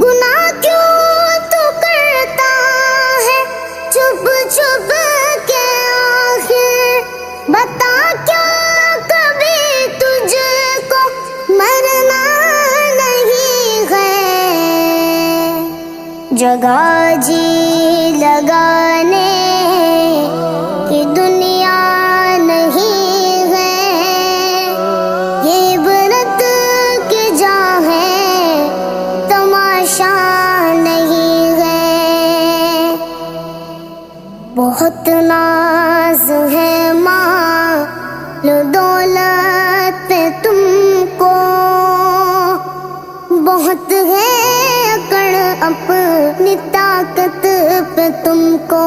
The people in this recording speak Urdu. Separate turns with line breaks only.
گناہ کیوں تو کرتا ہے چھپ چھپ کے آخر، بتا کیا کبھی تجھ کو مرنا نہیں ہے؟ جگہ جی لگانے کی دنیا نہیں ہے، یہ عبرت کی جا ہے تماشا نہیں ہے۔ بہت ناز ہے مال و دولت پہ تم کو، بہت ہے اکڑ اپنی طاقت پہ تم کو۔